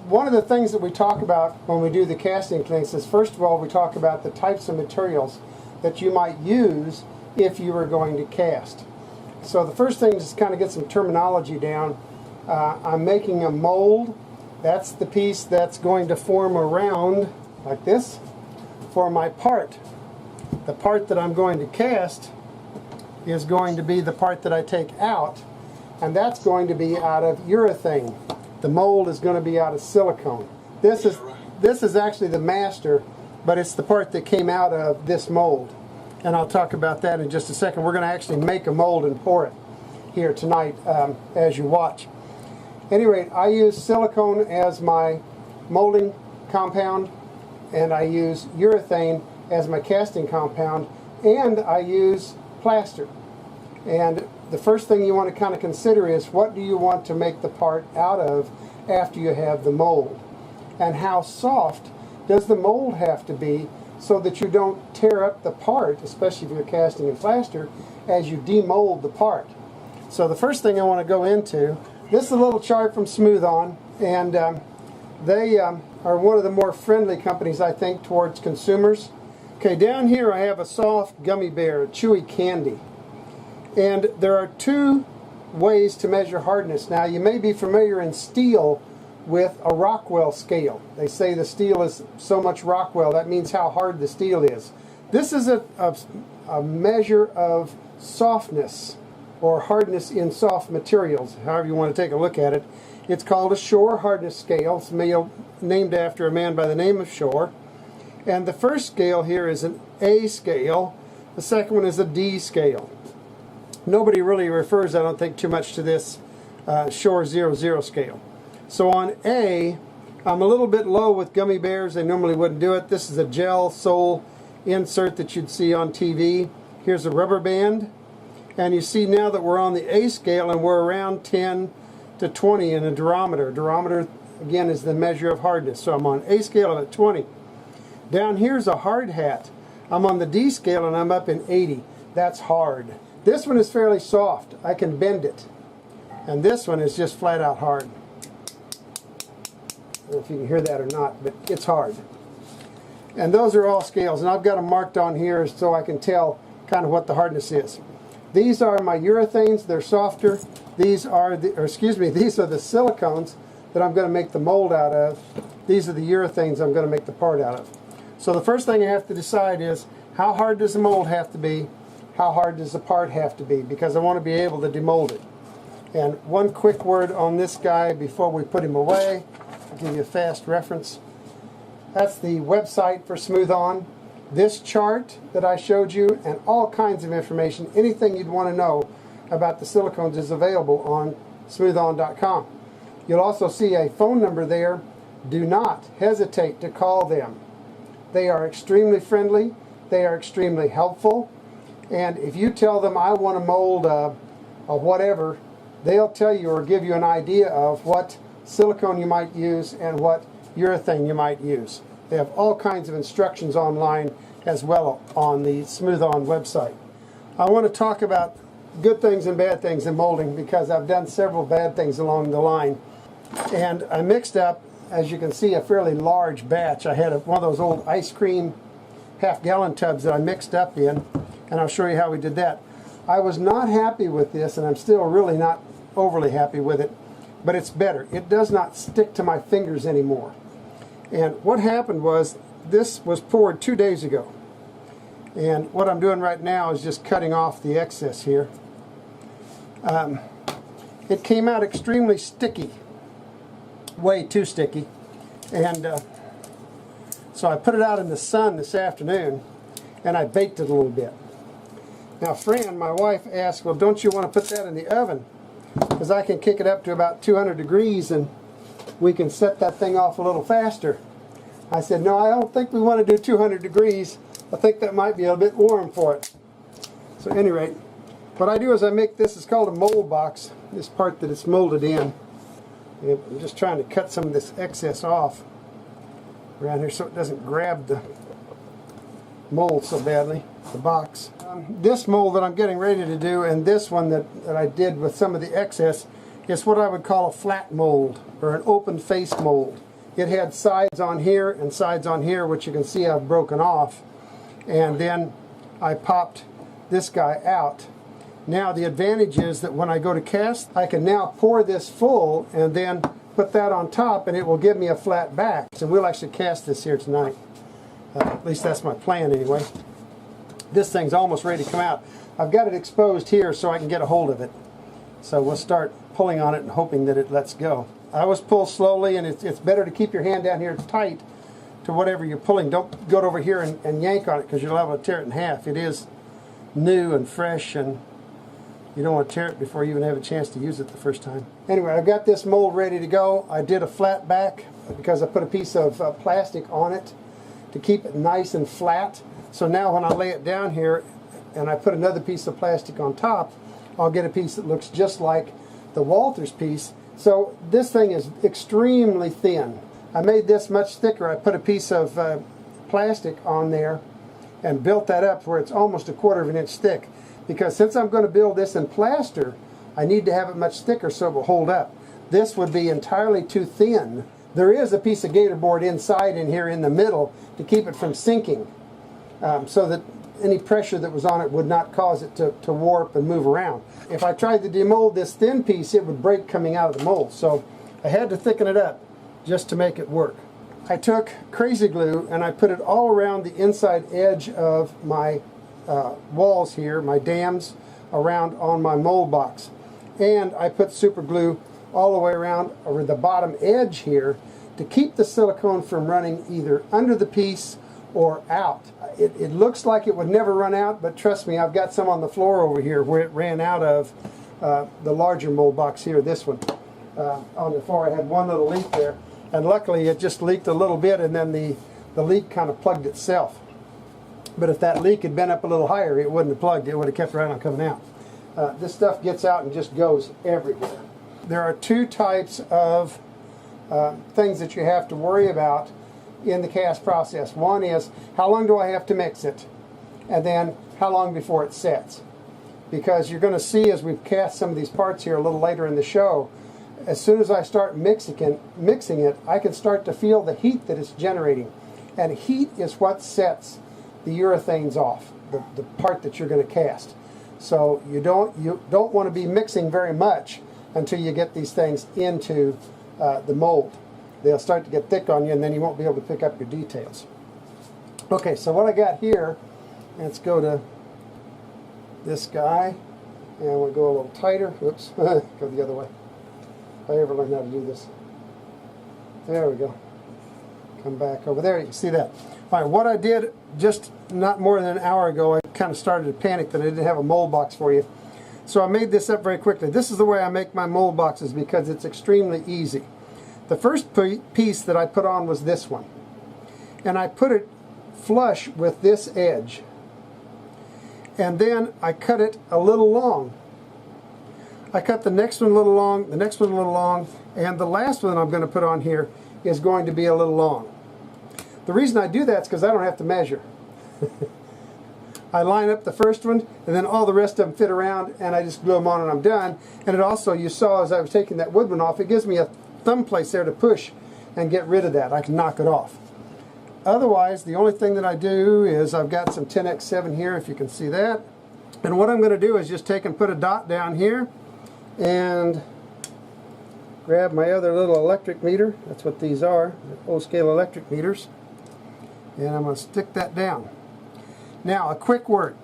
one of the things that we talk about when we do the casting clinics is, first of all, we talk about the types of materials that you might use if you were going to cast. So the first thing is to kind of get some terminology down. I'm making a mold. That's the piece that's going to form around, like this, for my part. The part that I'm going to cast is going to be the part that I take out, and that's going to be out of urethane. The mold is going to be out of silicone. This is actually the master, but it's the part that came out of this mold. And I'll talk about that in just a second. We're going to actually make a mold and pour it here tonight as you watch. At any rate, I use silicone as my molding compound, and I use urethane as my casting compound, and I use plaster. And the first thing you want to kind of consider is, what do you want to make the part out of after you have the mold? And how soft does the mold have to be so that you don't tear up the part, especially if you're casting in plaster, as you demold the part. So the first thing I want to go into, this is a little chart from Smooth On, and they are one of the more friendly companies, I think, towards consumers. Okay, down here I have a soft gummy bear, a chewy candy. And there are two ways to measure hardness. Now, you may be familiar in steel with a Rockwell scale. They say the steel is so much Rockwell, that means how hard the steel is. This is a measure of softness or hardness in soft materials, however you want to take a look at it. It's called a Shore Hardness scale. It's named after a man by the name of Shore. And the first scale here is an A scale. The second one is a D scale. Nobody really refers, I don't think, too much to this Shore 00 scale. So on A, I'm a little bit low with gummy bears. They normally wouldn't do it. This is a gel sole insert that you'd see on TV. Here's a rubber band. And you see now that we're on the A scale and we're around 10 to 20 in a durometer. Durometer, again, is the measure of hardness. So I'm on A scale, I'm at 20. Down here's a hard hat. I'm on the D scale and I'm up in 80. That's hard. This one is fairly soft. I can bend it. And this one is just flat out hard. I don't know if you can hear that or not, but it's hard. And those are all scales, and I've got them marked on here so I can tell kind of what the hardness is. These are my urethanes. They're softer. These are the silicones that I'm going to make the mold out of. These are the urethanes I'm going to make the part out of. So the first thing I have to decide is, how hard does the mold have to be? How hard does the part have to be? Because I want to be able to demold it. And one quick word on this guy before we put him away. I'll give you a fast reference. That's the website for Smooth On. This chart that I showed you and all kinds of information, anything you'd want to know about the silicones, is available on smoothon.com. You'll also see a phone number there. Do not hesitate to call them. They are extremely friendly. They are extremely helpful. And if you tell them, I want to mold a whatever, they'll tell you or give you an idea of what silicone you might use and what urethane you might use. They have all kinds of instructions online as well on the Smooth On website. I want to talk about good things and bad things in molding because I've done several bad things along the line. And I mixed up, as you can see, a fairly large batch. I had one of those old ice cream half-gallon tubs that I mixed up in, and I'll show you how we did that. I was not happy with this, and I'm still really not overly happy with it, but it's better. It does not stick to my fingers anymore. And what happened was, this was poured 2 days ago. And what I'm doing right now is just cutting off the excess here. It came out extremely sticky, way too sticky. And so I put it out in the sun this afternoon, and I baked it a little bit. Now Fran, my wife, asked, well, don't you want to put that in the oven? Because I can kick it up to about 200 degrees and we can set that thing off a little faster. I said, no, I don't think we want to do 200 degrees. I think that might be a bit warm for it. So at any rate, what I do is I make this, it's called a mold box, this part that it's molded in. And I'm just trying to cut some of this excess off around here so it doesn't grab the mold so badly, the box. This mold that I'm getting ready to do and this one that I did with some of the excess is what I would call a flat mold or an open face mold. it had sides on here and sides on here, which you can see I've broken off. And then I popped this guy out. Now the advantage is that when I go to cast, I can now pour this full and then put that on top, and it will give me a flat back. So we'll actually cast this here tonight. At least that's my plan anyway. This thing's almost ready to come out. I've got it exposed here so I can get a hold of it. So we'll start pulling on it and hoping that it lets go. I always pull slowly, and it's better to keep your hand down here tight to whatever you're pulling. Don't go over here and yank on it, because you're liable to tear it in half. It is new and fresh, and you don't want to tear it before you even have a chance to use it the first time. Anyway, I've got this mold ready to go. I did a flat back because I put a piece of plastic on it to keep it nice and flat. So now when I lay it down here and I put another piece of plastic on top, I'll get a piece that looks just like the Walters piece. So this thing is extremely thin. I made this much thicker. I put a piece of plastic on there and built that up where it's almost 1/4 inch thick. Because since I'm going to build this in plaster, I need to have it much thicker so it will hold up. This would be entirely too thin. There is a piece of gator board inside in here in the middle to keep it from sinking, so that any pressure that was on it would not cause it to warp and move around. If I tried to demold this thin piece, it would break coming out of the mold. So I had to thicken it up just to make it work. I took crazy glue and I put it all around the inside edge of my walls here, my dams around on my mold box. And I put super glue all the way around over the bottom edge here to keep the silicone from running either under the piece or out. It looks like it would never run out, but trust me, I've got some on the floor over here where it ran out of the larger mold box here, this one. On the floor I had one little leak there, and luckily it just leaked a little bit, and then the leak kind of plugged itself. But if that leak had been up a little higher, it wouldn't have plugged, it would have kept right on coming out. This stuff gets out and just goes everywhere. There are two types of things that you have to worry about in the cast process. One is, how long do I have to mix it? And then, how long before it sets? Because you're going to see as we cast some of these parts here a little later in the show, as soon as I start mixing it, I can start to feel the heat that it's generating. And heat is what sets the urethanes off, the part that you're going to cast. So you don't want to be mixing very much until you get these things into the mold. They'll start to get thick on you, and then you won't be able to pick up your details. Okay, so what I got here, let's go to this guy, and we'll go a little tighter. Oops, go the other way. If I ever learn how to do this. There we go. Come back over there, you can see that. All right, what I did just not more than an hour ago, I kind of started to panic that I didn't have a mold box for you. So I made this up very quickly. This is the way I make my mold boxes because it's extremely easy. The first piece that I put on was this one. And I put it flush with this edge. And then I cut it a little long. I cut the next one a little long, the next one a little long, and the last one I'm going to put on here is going to be a little long. The reason I do that is because I don't have to measure. I line up the first one, and then all the rest of them fit around, and I just glue them on and I'm done. And it also, you saw as I was taking that wood one off, it gives me a thumb place there to push and get rid of that. I can knock it off. Otherwise, the only thing that I do is I've got some 10x7 here, if you can see that. And what I'm going to do is just take and put a dot down here and grab my other little electric meter. That's what these are, full-scale electric meters. And I'm going to stick that down. Now, a quick word.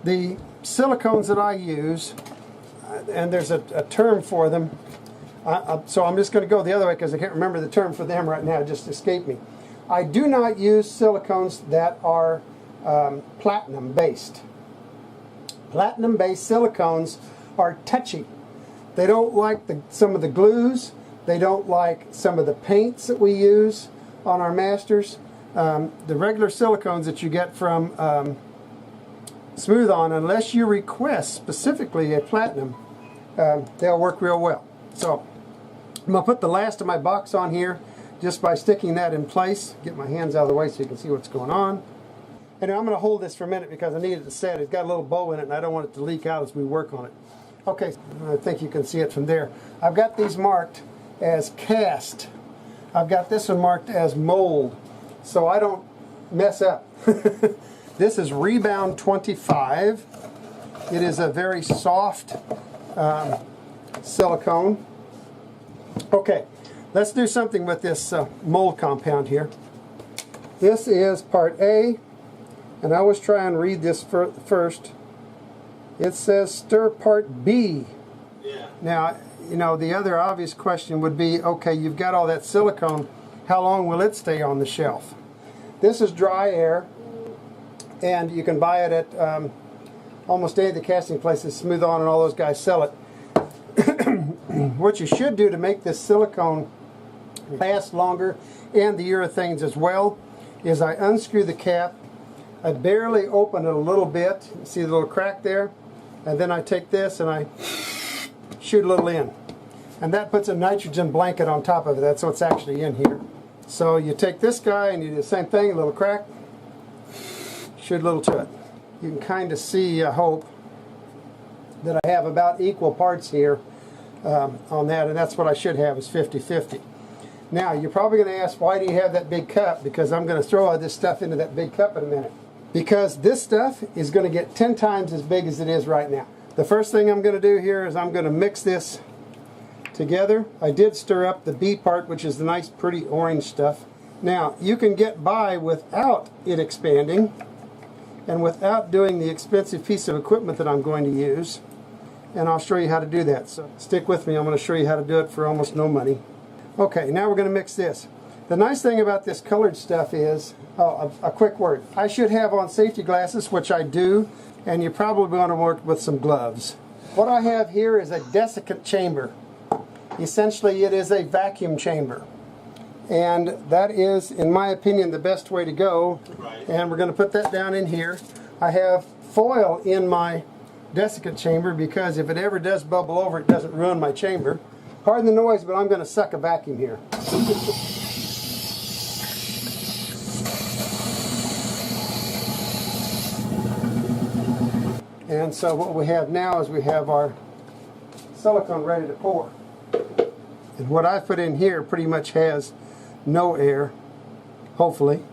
The silicones that I use, and there's a term for them, so I'm just going to go the other way because I can't remember the term for them right now. It just escaped me. I do not use silicones that are platinum-based. Platinum-based silicones are touchy. They don't like some of the glues. They don't like some of the paints that we use on our masters. The regular silicones that you get from Smooth On, unless you request specifically a platinum, they'll work real well. So I'm going to put the last of my box on here just by sticking that in place. Get my hands out of the way so you can see what's going on. And I'm going to hold this for a minute because I need it to set. It's got a little bow in it and I don't want it to leak out as we work on it. Okay, I think you can see it from there. I've got these marked as cast. I've got this one marked as mold, so I don't mess up. This is Rebound 25. It is a very soft silicone. Okay, let's do something with this mold compound here. This is part A, and I always try and read this first. It says stir part B. Yeah. Now, you know, the other obvious question would be, okay, you've got all that silicone, how long will it stay on the shelf? This is dry air, and you can buy it at almost any of the casting places. Smooth On and all those guys sell it. What you should do to make this silicone last longer, and the urethanes as well, is I unscrew the cap, I barely open it a little bit, see the little crack there, and then I take this and I shoot a little in. And that puts a nitrogen blanket on top of it. That's what's actually in here. So you take this guy and you do the same thing, a little crack, shoot a little to it. You can kind of see, I hope, that I have about equal parts here on that, and that's what I should have, is 50-50. Now, you're probably going to ask, why do you have that big cup? Because I'm going to throw all this stuff into that big cup in a minute. Because this stuff is going to get 10 times as big as it is right now. The first thing I'm going to do here is I'm going to mix this together. I did stir up the B part, which is the nice pretty orange stuff. Now, you can get by without it expanding and without doing the expensive piece of equipment that I'm going to use. And I'll show you how to do that. So stick with me, I'm going to show you how to do it for almost no money. Okay, now we're going to mix this. The nice thing about this colored stuff is, a quick word, I should have on safety glasses, which I do, and you probably want to work with some gloves. What I have here is a desiccant chamber. Essentially, it is a vacuum chamber. And that is, in my opinion, the best way to go. Right. And we're going to put that down in here. I have foil in my desiccant chamber because if it ever does bubble over, it doesn't ruin my chamber. Pardon the noise, but I'm going to suck a vacuum here. And so what we have now is we have our silicone ready to pour. And what I put in here pretty much has no air, hopefully.